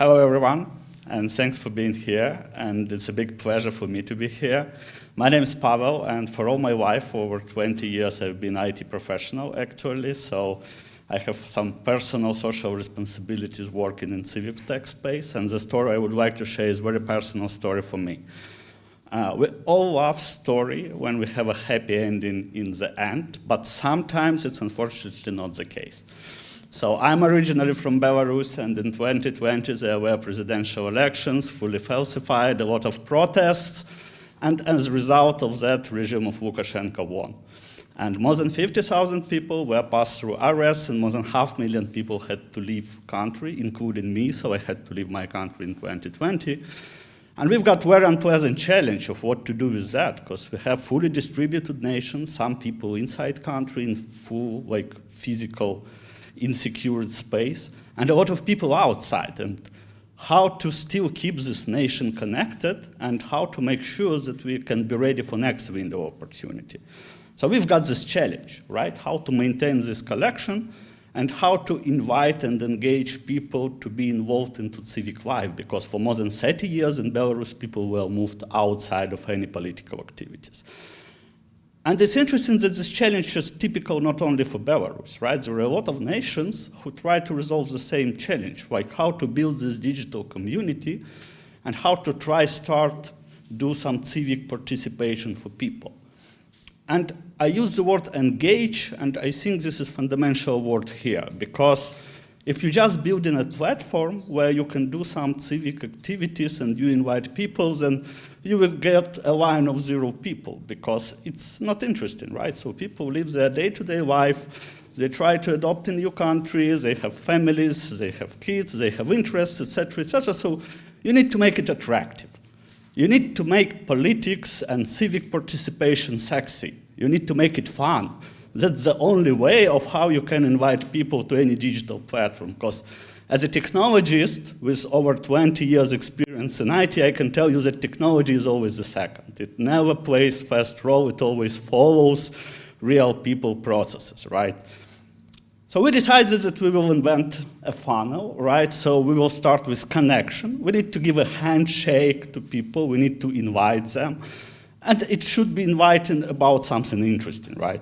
Hello everyone, and thanks for being here, and it's a big pleasure for me to be here. My name is Pavel, and for all my life, for over 20 years, I've been IT professional actually, so I have some personal social responsibilities working in civic tech space, and the story I would like to share is a very personal story for me. We all love story when we have a happy ending in the end, but sometimes it's unfortunately not the case. So I'm originally from Belarus, and in 2020 there were presidential elections, fully falsified, a lot of protests, and as a result of that, regime of Lukashenko won. And more than 50,000 people were passed through arrests, and more than 500,000 people had to leave country, including me, so I had to leave my country in 2020. And we've got very unpleasant challenge of what to do with that, because we have fully distributed nations, some people inside country in full, physical insecure space, and a lot of people outside, and how to still keep this nation connected and how to make sure that we can be ready for next window opportunity. So we've got this challenge, right? How to maintain this collection and how to invite and engage people to be involved into civic life, because for more than 30 years in Belarus, people were moved outside of any political activities. And it's interesting that this challenge is typical not only for Belarus, right? There are a lot of nations who try to resolve the same challenge, like how to build this digital community and how to do some civic participation for people. And I use the word engage, and I think this is a fundamental word here, because if you just build in a platform where you can do some civic activities and you invite people, then you will get a line of 0 people, because it's not interesting, right? So people live their day-to-day life, they try to adopt a new country, they have families, they have kids, they have interests, etc., etc. So you need to make it attractive. You need to make politics and civic participation sexy. You need to make it fun. That's the only way of how you can invite people to any digital platform, because as a technologist with over 20 years experience in IT, I can tell you that technology is always the second. It never plays first role, it always follows real people processes, right? So we decided that we will invent a funnel, right? So we will start with connection. We need to give a handshake to people, we need to invite them, and it should be inviting about something interesting, right?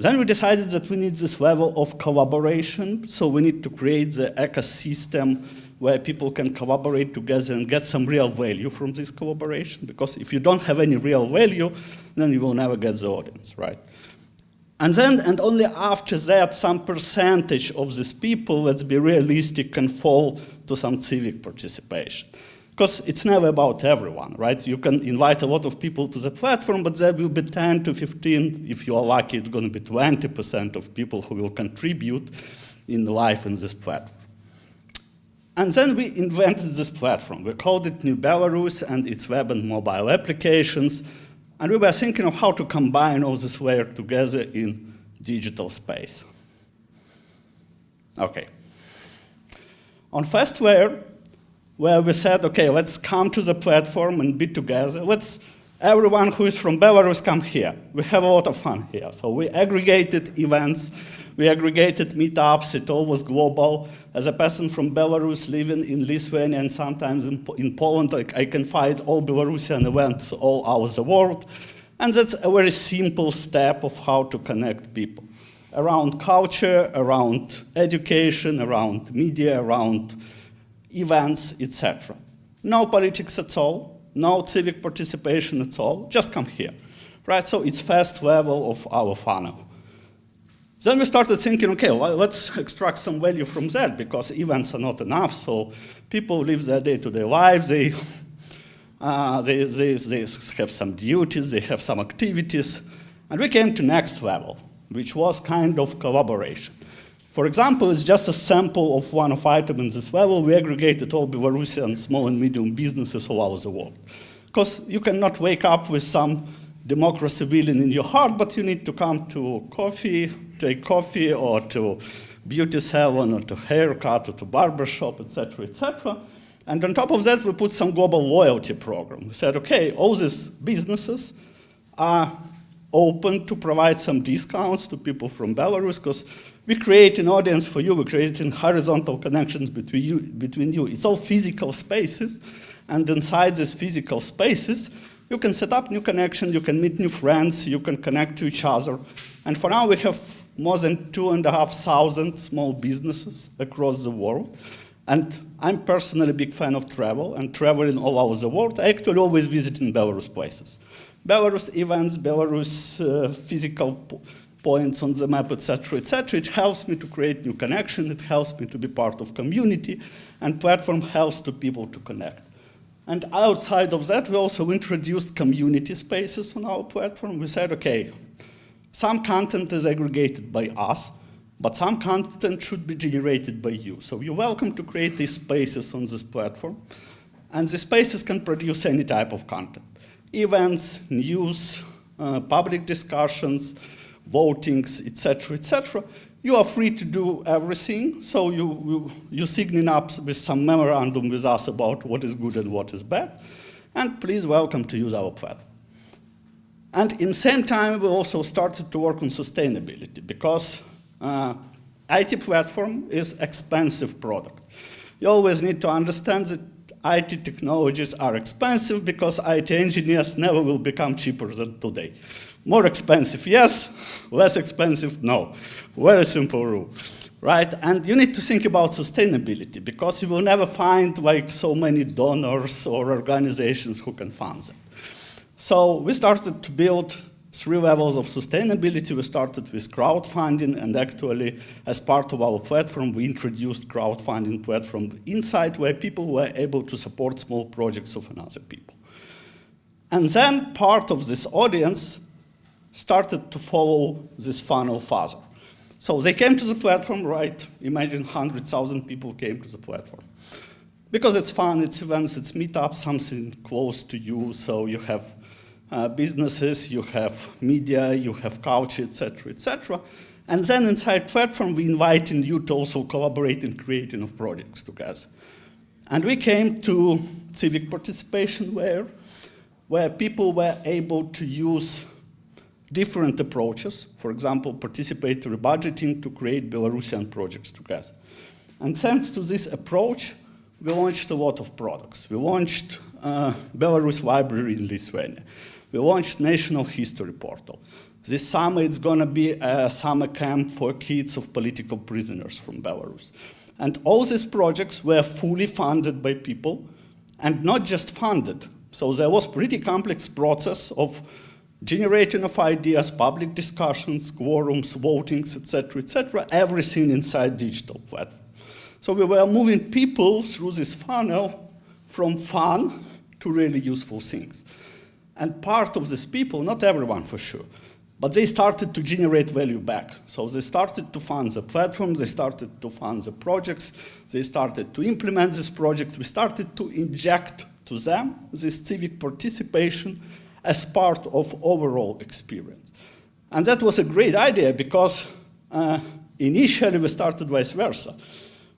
Then we decided that we need this level of collaboration, so we need to create the ecosystem where people can collaborate together and get some real value from this collaboration, because if you don't have any real value, then you will never get the audience, right? And then, and only after that, some percentage of these people, let's be realistic, can fall to some civic participation. Because it's never about everyone, right? You can invite a lot of people to the platform, but there will be 10 to 15, if you are lucky, it's going to be 20% of people who will contribute in life in this platform. And then we invented this platform. We called it New Belarus and its web and mobile applications. And we were thinking of how to combine all this layer together in digital space. Okay. On first layer, where we said, okay, let's come to the platform and be together. Everyone who is from Belarus come here. We have a lot of fun here. So we aggregated events, we aggregated meetups, it all was global. As a person from Belarus living in Lithuania and sometimes in Poland, I can find all Belarusian events all over the world. And that's a very simple step of how to connect people. Around culture, around education, around media, around events, etc. No politics at all, no civic participation at all, just come here, right? So it's first level of our funnel. Then we started thinking, okay, well, let's extract some value from that, because events are not enough, so people live their day-to-day lives, they have some duties, they have some activities, and we came to next level, which was kind of collaboration. For example, it's just a sample of one of item in this level. We aggregated all Belarusian small and medium businesses all over the world. Because you cannot wake up with some democracy feeling in your heart, but you need to come to take coffee, or to beauty salon, or to haircut, or to barber shop, etc., etc. And on top of that, we put some global loyalty program. We said, okay, all these businesses are open to provide some discounts to people from Belarus, because we create an audience for you, we create horizontal connections between you. It's all physical spaces, and inside these physical spaces, you can set up new connections, you can meet new friends, you can connect to each other. And for now, we have more than 2,500 small businesses across the world. And I'm personally a big fan of travel, and traveling all over the world. I actually always visit in Belarus places. Belarus events, Belarus physical points on the map, etc., etc. It helps me to create new connection, it helps me to be part of community, and platform helps to people to connect. And outside of that, we also introduced community spaces on our platform. We said, okay, some content is aggregated by us, but some content should be generated by you. So you're welcome to create these spaces on this platform. And the spaces can produce any type of content. Events, news, public discussions, votings, etc., etc. You are free to do everything, so you sign up with some memorandum with us about what is good and what is bad, and please welcome to use our platform. And in the same time, we also started to work on sustainability, because IT platform is expensive product. You always need to understand that IT technologies are expensive because IT engineers never will become cheaper than today. More expensive, yes. Less expensive, no. Very simple rule, right? And you need to think about sustainability, because you will never find like so many donors or organizations who can fund them. So we started to build 3 levels of sustainability. We started with crowdfunding, and actually, as part of our platform, we introduced crowdfunding platform inside, where people were able to support small projects of another people. And then part of this audience started to follow this funnel further. So they came to the platform, right? Imagine 100,000 people came to the platform. Because it's fun, it's events, it's meetups, something close to you. So you have businesses, you have media, you have culture, etc., etc. And then inside platform, we inviting you to also collaborate in creating of projects together. And we came to civic participation, where people were able to use different approaches, for example, participatory budgeting to create Belarusian projects together. And thanks to this approach, we launched a lot of products. We launched Belarus Library in Lithuania. We launched National History Portal. This summer, it's going to be a summer camp for kids of political prisoners from Belarus. And all these projects were fully funded by people, and not just funded. So there was pretty complex process of generating of ideas, public discussions, quorums, votings, etc., everything inside digital platform. So we were moving people through this funnel from fun to really useful things. And part of these people, not everyone for sure, but they started to generate value back. So they started to fund the platform, they started to fund the projects, they started to implement this project, we started to inject to them this civic participation as part of overall experience. And that was a great idea, because initially we started vice versa.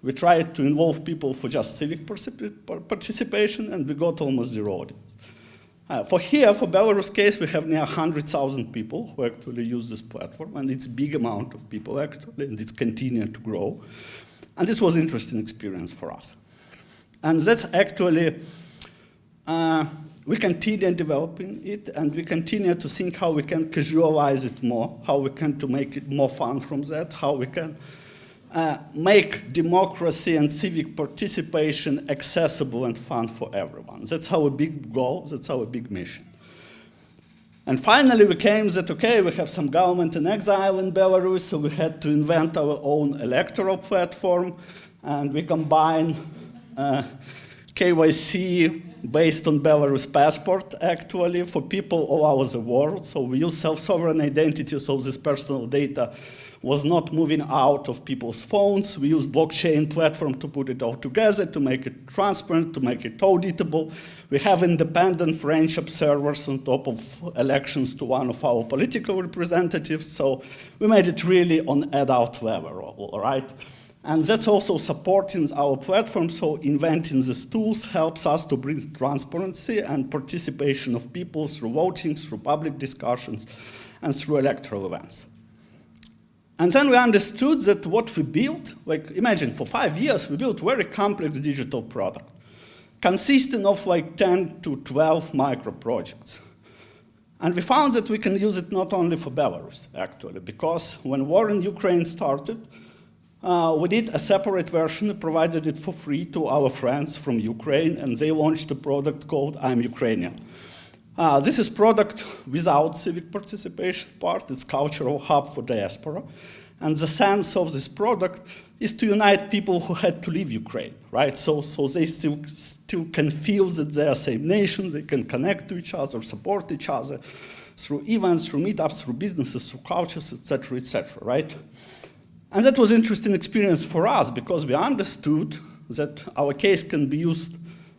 We tried to involve people for just civic participation, and we got almost zero audience. For Belarus case, we have near 100,000 people who actually use this platform, and it's a big amount of people actually, and it's continuing to grow. And this was an interesting experience for us. And that's actually, we continue developing it, and we continue to think how we can casualize it more, how we can to make it more fun from that, how we can make democracy and civic participation accessible and fun for everyone. That's our big goal, that's our big mission. And finally we came that, okay, we have some government in exile in Belarus, so we had to invent our own electoral platform, and we combine KYC based on Belarus passport, actually, for people all over the world. So we use self-sovereign identity, so this personal data was not moving out of people's phones. We used blockchain platform to put it all together, to make it transparent, to make it auditable. We have independent French observers on top of elections to one of our political representatives. So we made it really on adult level, all right? And that's also supporting our platform, so inventing these tools helps us to bring transparency and participation of people through voting, through public discussions, and through electoral events. And then we understood that what we built, like imagine for 5 years, we built very complex digital product, consisting of like 10 to 12 micro projects. And we found that we can use it not only for Belarus, actually, because when war in Ukraine started, we did a separate version, provided it for free to our friends from Ukraine, and they launched a product called I'm Ukrainian. This is product without civic participation part. It's cultural hub for diaspora. And the sense of this product is to unite people who had to leave Ukraine, right? So they still can feel that they are same nation, they can connect to each other, support each other through events, through meetups, through businesses, through cultures, et cetera, right? And that was an interesting experience for us because we understood that our case can be used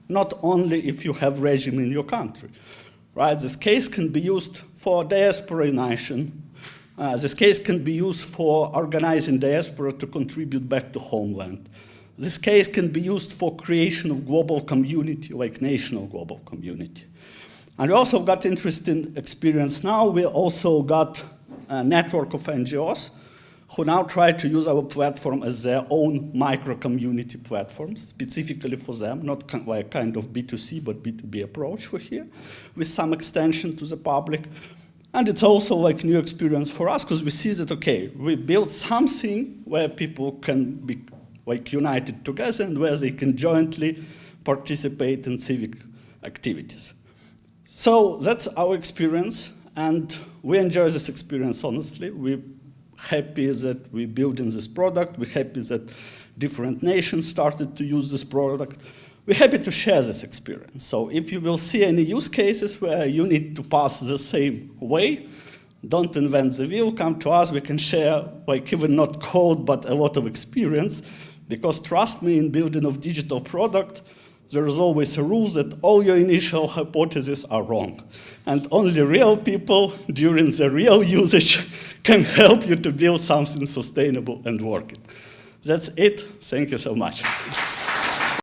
not only if you have regime in your country, right? This case can be used for diaspora unition. This case can be used for organizing diaspora to contribute back to homeland. This case can be used for creation of global community, like national global community. And we also got interesting experience now. We also got a network of NGOs who now try to use our platform as their own micro-community platform, specifically for them, not like kind of B2C, but B2B approach for here, with some extension to the public. And it's also like new experience for us, because we see that, okay, we built something where people can be like united together and where they can jointly participate in civic activities. So that's our experience, and we enjoy this experience, honestly. We're happy that we're building this product. We're happy that different nations started to use this product. We're happy to share this experience. So if you will see any use cases where you need to pass the same way, don't invent the wheel, come to us. We can share, like even not code, but a lot of experience. Because trust me, in building of digital product, there is always a rule that all your initial hypotheses are wrong. And only real people during the real usage can help you to build something sustainable and working. That's it. Thank you so much.